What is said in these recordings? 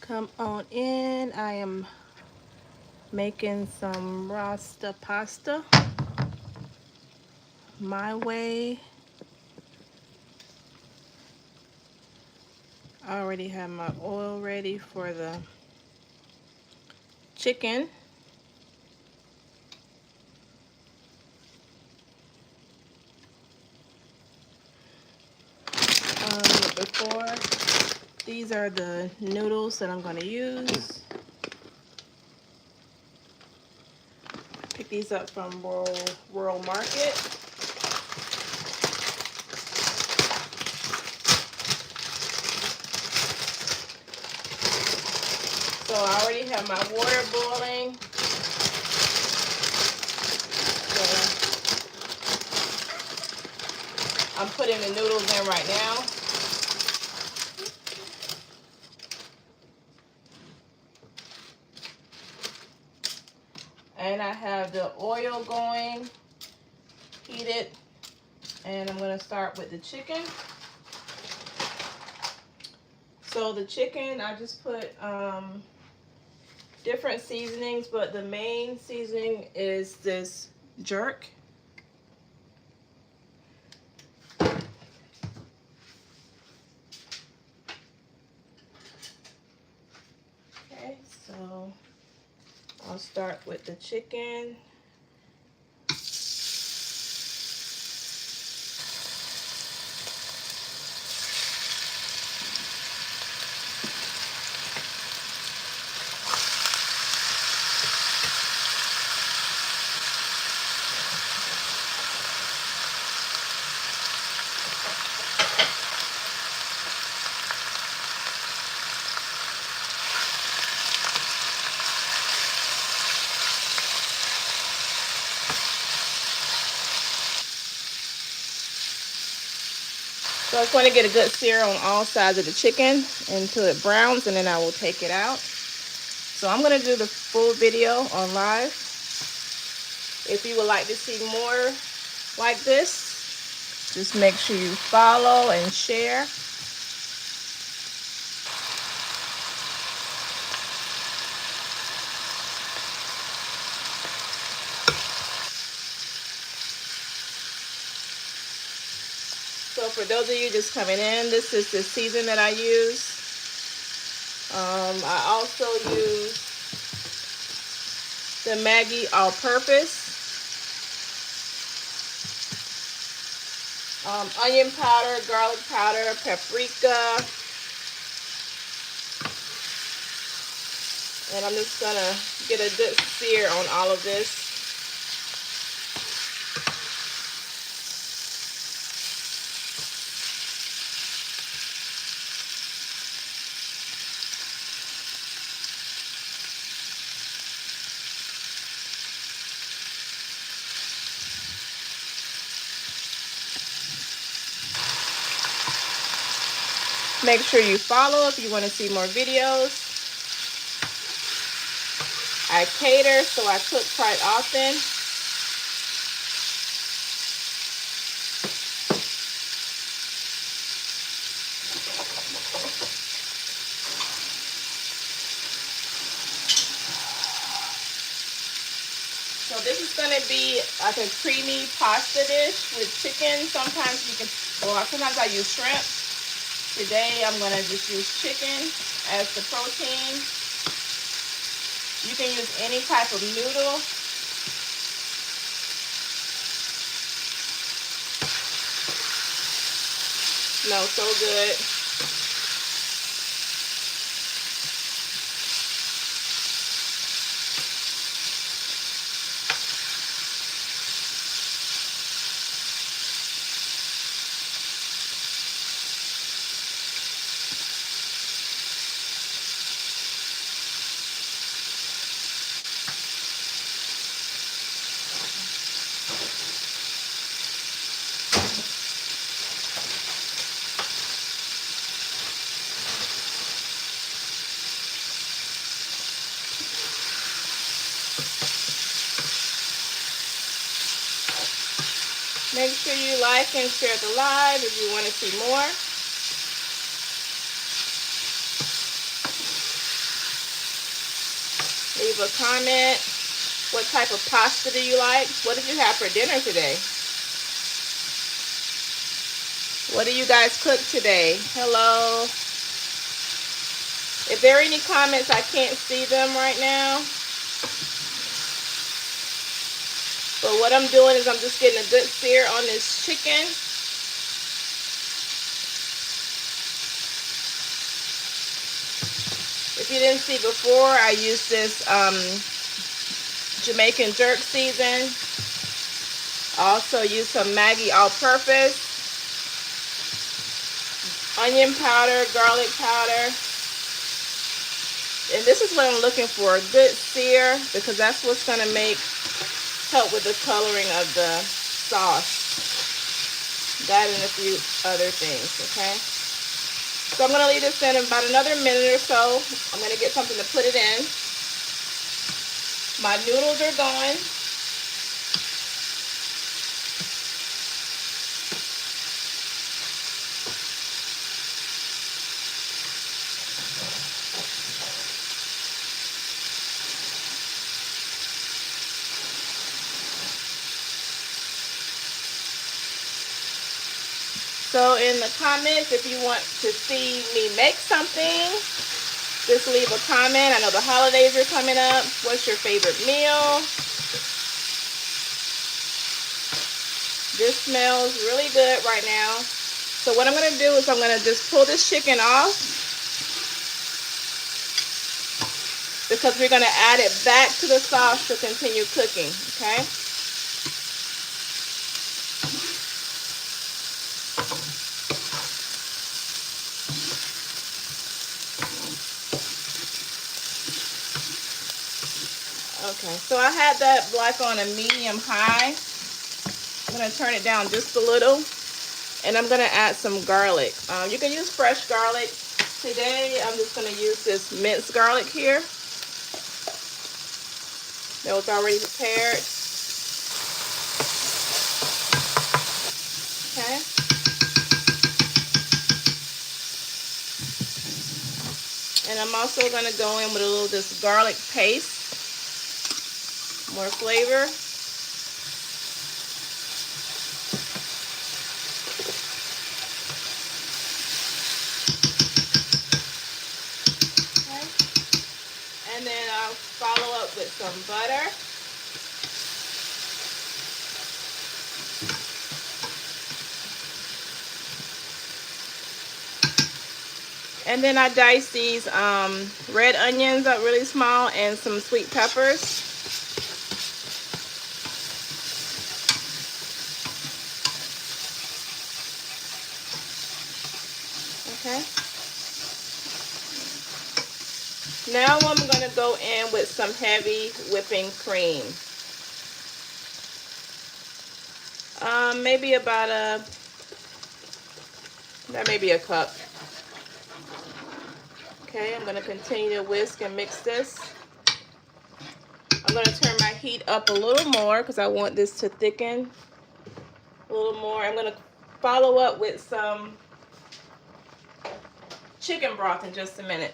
Come on in. I am making some Rasta pasta my way. I already have my oil ready for the chicken. Before, these are the noodles that I'm going to use. Pick these up from Rural Market. So I already have my water boiling. So I'm putting the noodles in right now. And I have the oil going, heated, and I'm going to start with the chicken. So the chicken, I just put different seasonings, but the main seasoning is this jerk. Okay, so I'll start with the chicken. So I just want to get a good sear on all sides of the chicken until it browns, and then I will take it out. So I'm going to do the full video on live. If you would like to see more like this, just make sure you follow and share. So for those of you just coming in, this is the season that I use. I also use the Maggi all-purpose. Onion powder, garlic powder, paprika. And I'm just gonna get a good sear on all of this. Make sure you follow if you want to see more videos. I cater, so I cook quite often. So this is going to be like a creamy pasta dish with chicken. Sometimes you can, well, sometimes I use shrimp. Today I'm going to just use chicken as the protein. You can use any type of noodle. Smells so good. Make sure you like and share the live if you want to see more. Leave a comment. What type of pasta do you like? What did you have for dinner today? What do you guys cook today? Hello. If there are any comments, I can't see them right now. But what I'm doing is I'm just getting a good sear on this chicken. If you didn't see before, I used this Jamaican jerk season. I also use some Maggi all-purpose, onion powder, garlic powder. And this is what I'm looking for, a good sear, because that's what's going to help with the coloring of the sauce. That and a few other things, okay? So I'm going to leave this in about another minute or so. I'm going to get something to put it in. My noodles are going. So in the comments, if you want to see me make something, just leave a comment. I know the holidays are coming up. What's your favorite meal? This smells really good right now. So what I'm going to do is I'm going to just pull this chicken off, because we're going to add it back to the sauce to continue cooking, okay? Okay, so I had that black on a medium high. I'm going to turn it down just a little, and I'm going to add some garlic. You can use fresh garlic. Today, I'm just going to use this minced garlic here that was already prepared. Okay. And I'm also going to go in with a little of this garlic paste. More flavor. Okay. And then I'll follow up with some butter. And then I dice these red onions up really small and some sweet peppers. Okay. Now I'm going to go in with some heavy whipping cream. Maybe about that may be a cup. Okay, I'm going to continue to whisk and mix this. I'm going to turn my heat up a little more because I want this to thicken a little more. I'm going to follow up with some chicken broth in just a minute.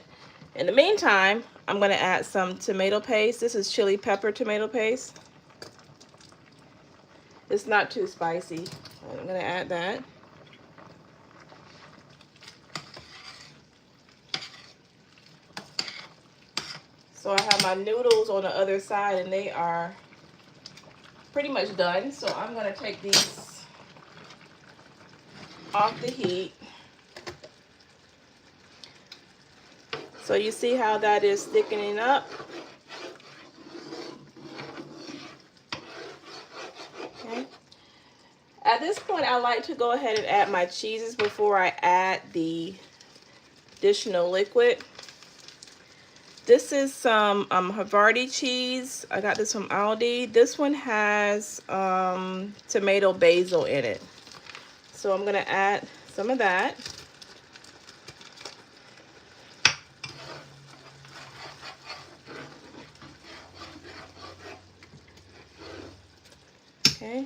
In the meantime, I'm going to add some tomato paste. This is chili pepper tomato paste. It's not too spicy. I'm going to add that. So I have my noodles on the other side and they are pretty much done. So I'm going to take these off the heat. So you see how that is thickening up. Okay. At this point, I like to go ahead and add my cheeses before I add the additional liquid. This is some Havarti cheese. I got this from Aldi. This one has tomato basil in it. So I'm going to add some of that. Okay.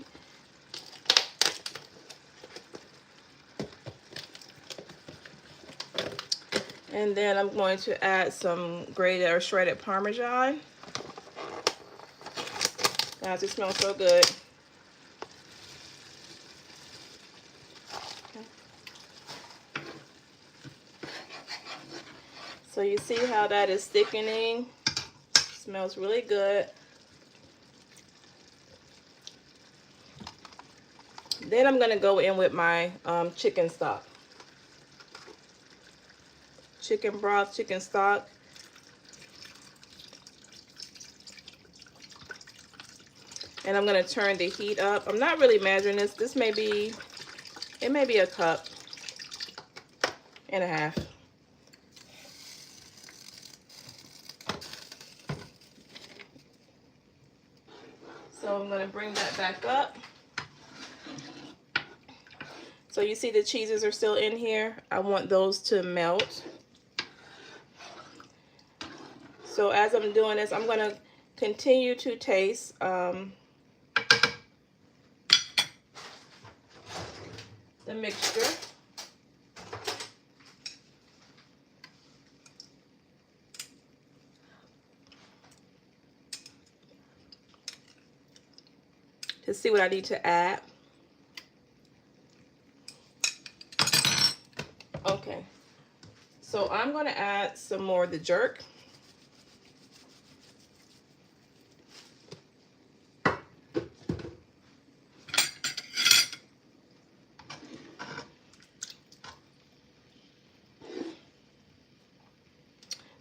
And then I'm going to add some grated or shredded Parmesan. Guys, it smells so good. Okay. So you see how that is thickening? Smells really good. Then I'm going to go in with my chicken stock. Chicken broth, chicken stock. And I'm going to turn the heat up. I'm not really measuring this. This may be, it may be a cup and a half. So I'm going to bring that back up. So you see the cheeses are still in here. I want those to melt. So as I'm doing this, I'm going to continue to taste the mixture. To see what I need to add. Okay, so I'm going to add some more of the jerk.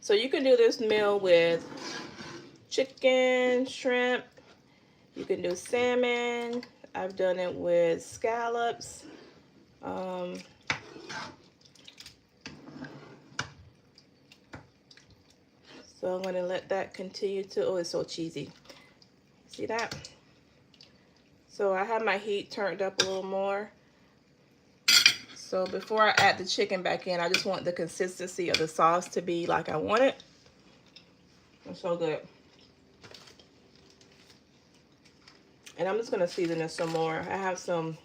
So you can do this meal with chicken, shrimp, you can do salmon. I've done it with scallops. So I'm going to let that continue to, oh, it's so cheesy. See that? So I have my heat turned up a little more. So before I add the chicken back in, I just want the consistency of the sauce to be like I want it. It's so good. And I'm just going to season this some more. I have some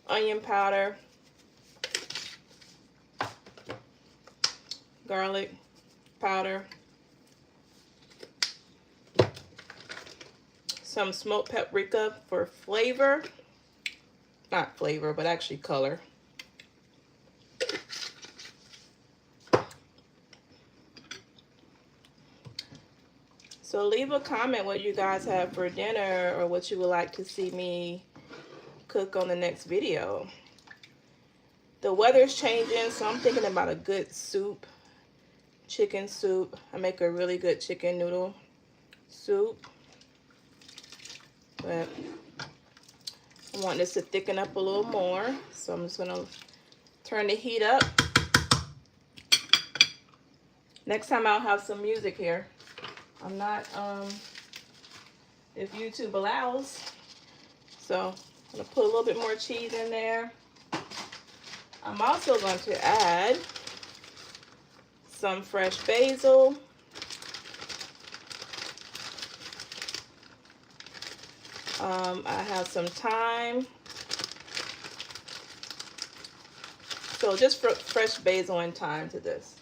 onion powder, garlic powder, some smoked paprika for flavor. Not flavor, but actually color. So leave a comment what you guys have for dinner or what you would like to see me cook on the next video. The weather's changing, so I'm thinking about a good soup, chicken soup. I make a really good chicken noodle soup. But I want this to thicken up a little more, so I'm just gonna turn the heat up. Next time I'll have some music here. I'm not, if YouTube allows. So I'm gonna put a little bit more cheese in there. I'm also going to add some fresh basil. I have some thyme. So just fresh basil and thyme to this.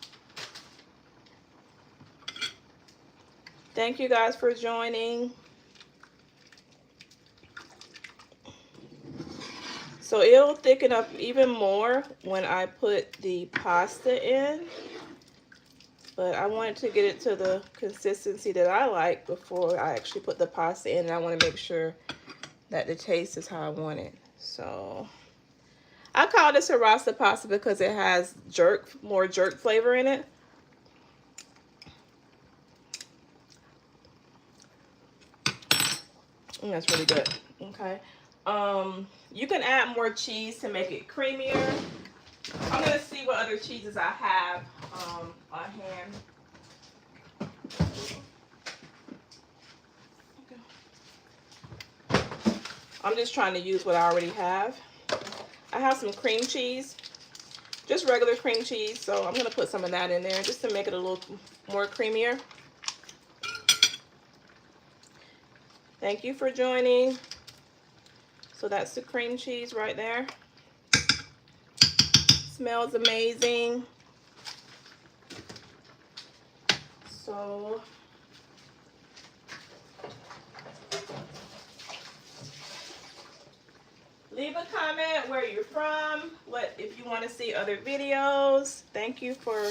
Thank you guys for joining. So it'll thicken up even more when I put the pasta in. But I wanted to get it to the consistency that I like before I actually put the pasta in. And I want to make sure that the taste is how I want it. So I call this a Rasta pasta because it has more jerk flavor in it. And that's really good. Okay. You can add more cheese to make it creamier. I'm gonna see what other cheeses I have on hand. Okay. I'm just trying to use what I already have. I have some cream cheese, just regular cream cheese, so I'm gonna put some of that in there just to make it a little more creamier. Thank you for joining. So that's the cream cheese right there. Smells amazing. So leave a comment where you're from, what if you want to see other videos. Thank you for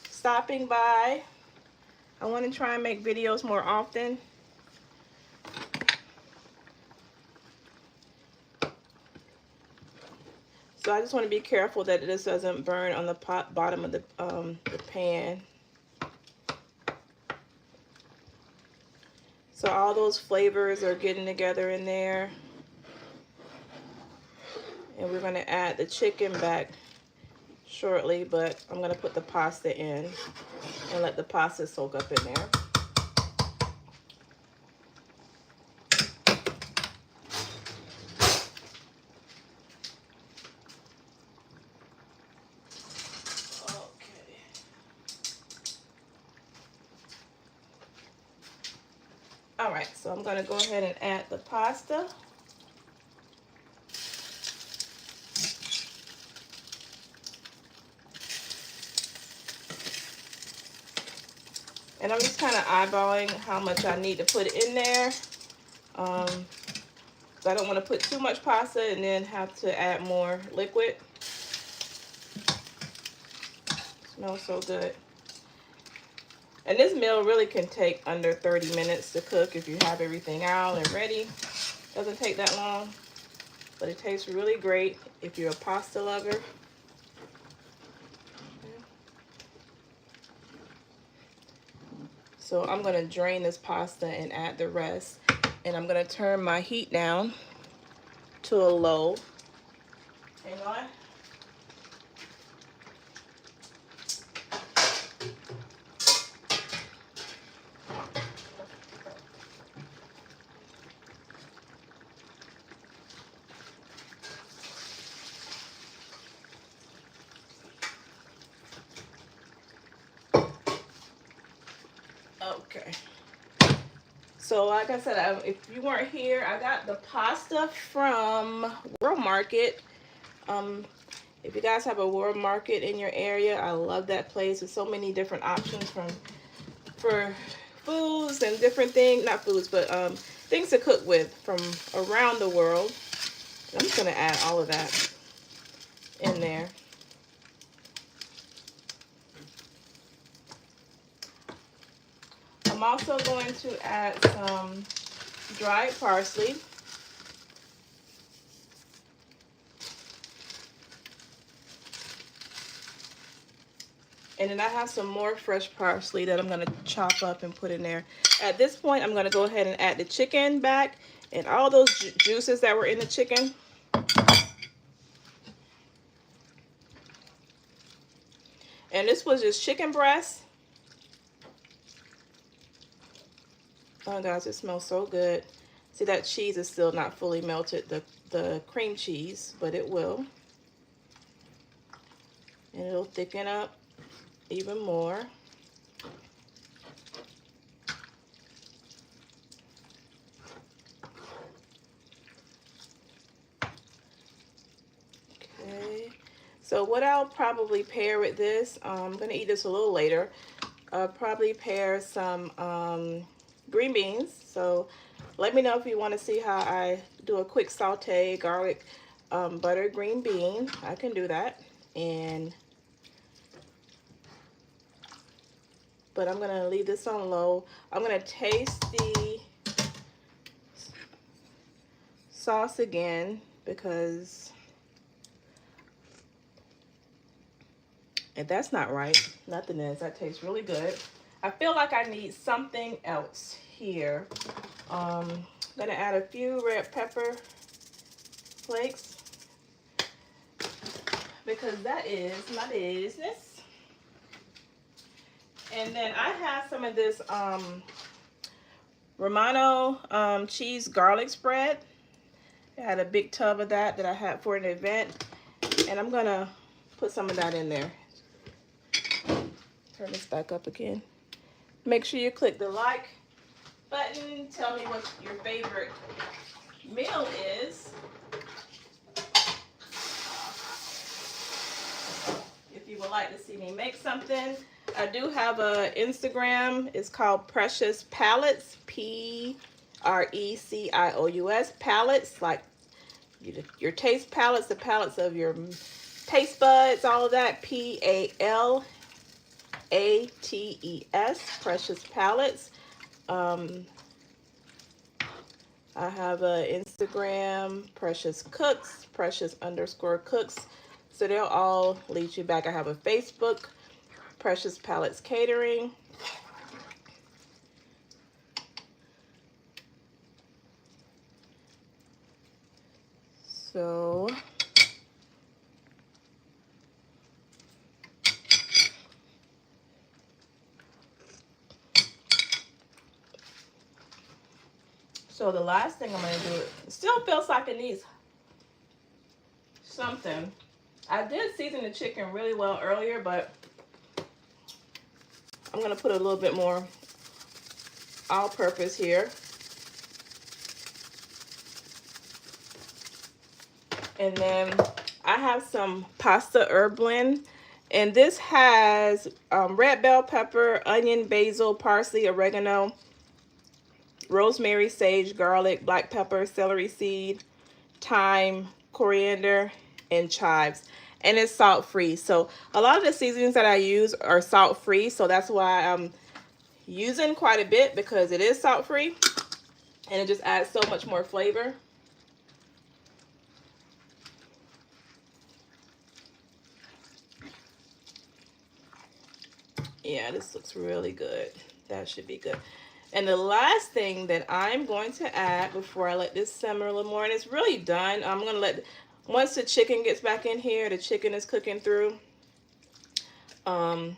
stopping by. I want to try and make videos more often. So I just want to be careful that this doesn't burn on the bottom of the pan. So all those flavors are getting together in there. And we're going to add the chicken back shortly, but I'm going to put the pasta in and let the pasta soak up in there. Okay. All right, so I'm going to go ahead and add the pasta. And I'm just kind of eyeballing how much I need to put in there. So I don't want to put too much pasta and then have to add more liquid. Smells so good. And this meal really can take under 30 minutes to cook if you have everything out and ready. Doesn't take that long, but it tastes really great if you're a pasta lover. So I'm going to drain this pasta and add the rest. And I'm going to turn my heat down to a low. Hang on. Okay. So like I said, if you weren't here, I got the pasta from World Market. If you guys have a World Market in your area, I love that place. There's so many different options for foods and different things, not foods, but things to cook with from around the world. I'm just going to add all of that in there. I'm also going to add some dried parsley. And then I have some more fresh parsley that I'm going to chop up and put in there. At this point, I'm going to go ahead and add the chicken back and all those juices that were in the chicken. And this was just chicken breast. Oh guys, it smells so good. See, that cheese is still not fully melted, the cream cheese, but it will. And it'll thicken up even more. Okay, so what I'll probably pair with this, I'm gonna eat this a little later. I'll probably pair some green beans. So let me know if you want to see how I do a quick saute garlic butter green bean. I can do that. But I'm gonna leave this on low. I'm gonna taste the sauce again because if that's not right, nothing is. That tastes really good. I feel like I need something else here. I'm gonna add a few red pepper flakes because that is my business. And then I have some of this Romano cheese garlic spread. I had a big tub of that I had for an event, and I'm gonna put some of that in there. Turn this back up again. Make sure you click the like button. Tell me what your favorite meal is. If you would like to see me make something. I do have a Instagram. It's called Precious Palettes, Precious palettes, like your taste palettes, the palettes of your taste buds, all of that. Palates, Precious Palettes. I have a Instagram, Precious Cooks, Precious_Cooks. So they'll all lead you back. I have a Facebook, Precious Palettes Catering. So the last thing I'm going to do, it still feels like it needs something. I did season the chicken really well earlier, but I'm going to put a little bit more all-purpose here. And then I have some pasta herb blend. And this has red bell pepper, onion, basil, parsley, oregano, rosemary, sage, garlic, black pepper, celery seed, thyme, coriander, and chives. And it's salt-free. So a lot of the seasonings that I use are salt-free. So that's why I'm using quite a bit, because it is salt-free. And it just adds so much more flavor. Yeah, this looks really good. That should be good. And the last thing that I'm going to add before I let this simmer a little more, and it's really done, I'm going to let, once the chicken gets back in here, the chicken is cooking through, I'm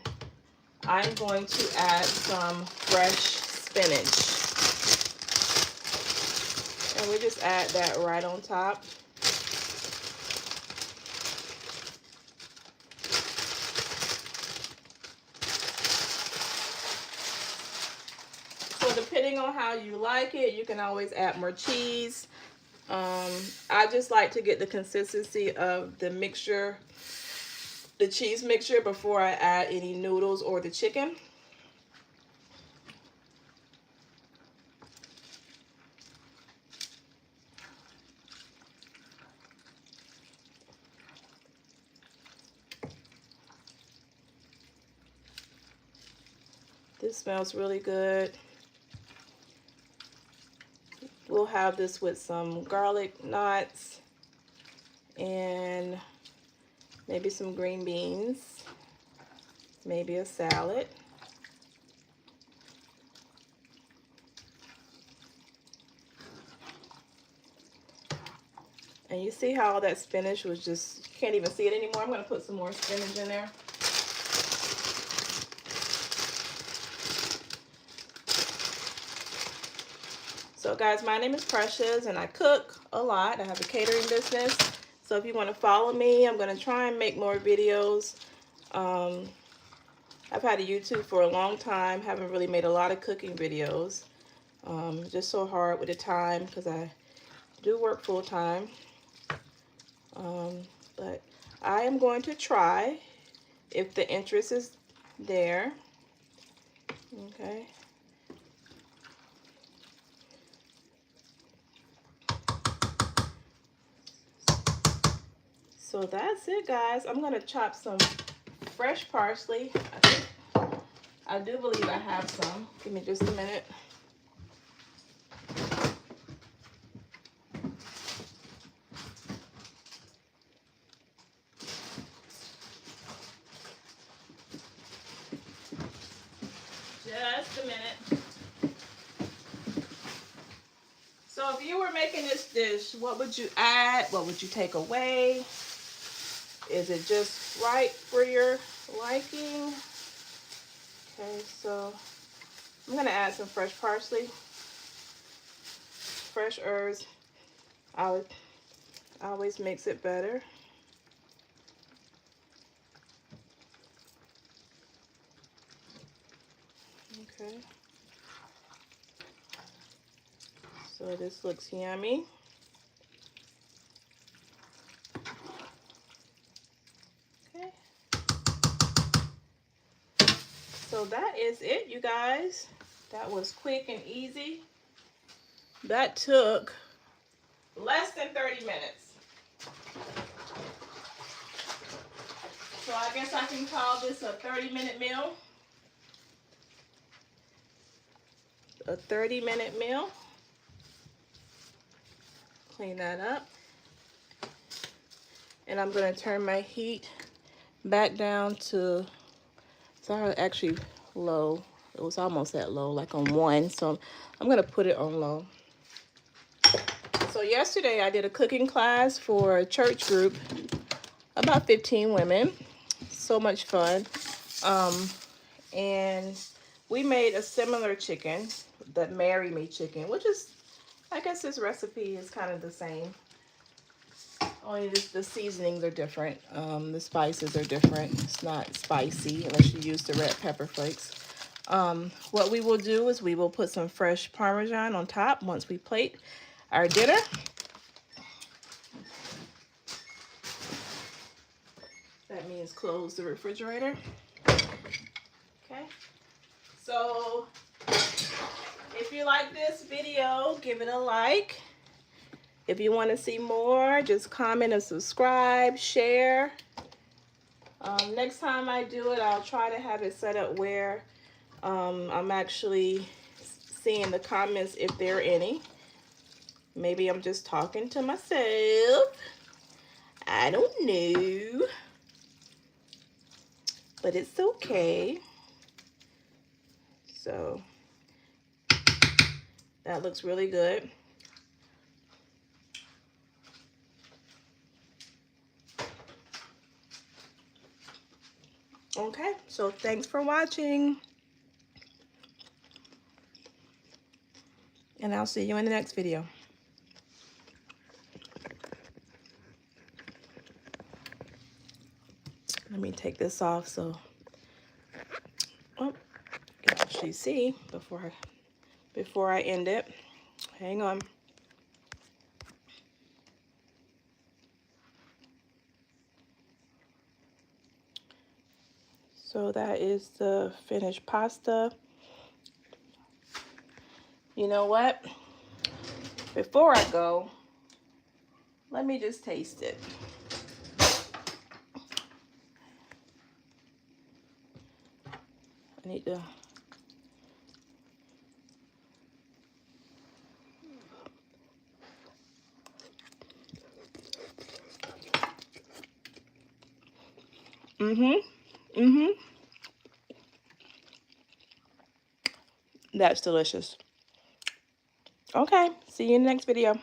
going to add some fresh spinach. And we just add that right on top. So depending on how you like it, you can always add more cheese. I just like to get the consistency of the mixture, the cheese mixture, before I add any noodles or the chicken. This smells really good. We'll have this with some garlic knots and maybe some green beans, maybe a salad. And you see how all that spinach was just, you can't even see it anymore. I'm going to put some more spinach in there. So guys, my name is Precious and I cook a lot. I have a catering business. So if you want to follow me, I'm going to try and make more videos. I've had a YouTube for a long time. Haven't really made a lot of cooking videos. Just so hard with the time, because I do work full time. But I am going to try if the interest is there. Okay. So that's it, guys. I'm going to chop some fresh parsley. I do believe I have some. Give me just a minute. Just a minute. So if you were making this dish, what would you add? What would you take away? Is it just right for your liking? Okay, so I'm going to add some fresh parsley, fresh herbs. I always makes it better. Okay. So this looks yummy. Okay. So that is it, you guys. That was quick and easy. That took less than 30 minutes. So I guess I can call this a 30-minute meal. A 30-minute meal. Clean that up. And I'm going to turn my heat back down to, sorry, actually low. It was almost at low, like on 1. So I'm going to put it on low. So yesterday I did a cooking class for a church group, about 15 women. So much fun. And we made a similar chicken, the Marry Me chicken, which is, I guess this recipe is kind of the same. Only the seasonings are different. The spices are different. It's not spicy unless you use the red pepper flakes. What we will do is we will put some fresh Parmesan on top once we plate our dinner. That means close the refrigerator. Okay. So if you like this video, give it a like. If you want to see more, just comment and subscribe, share. Next time I do it, I'll try to have it set up where I'm actually seeing the comments if there are any. Maybe I'm just talking to myself. I don't know. But it's okay. So that looks really good. Okay, so thanks for watching. And I'll see you in the next video. Let me take this off so you can actually see before I end it. Hang on. So that is the finished pasta. You know what? Before I go, let me just taste it. I need to. That's delicious. Okay, see you in the next video.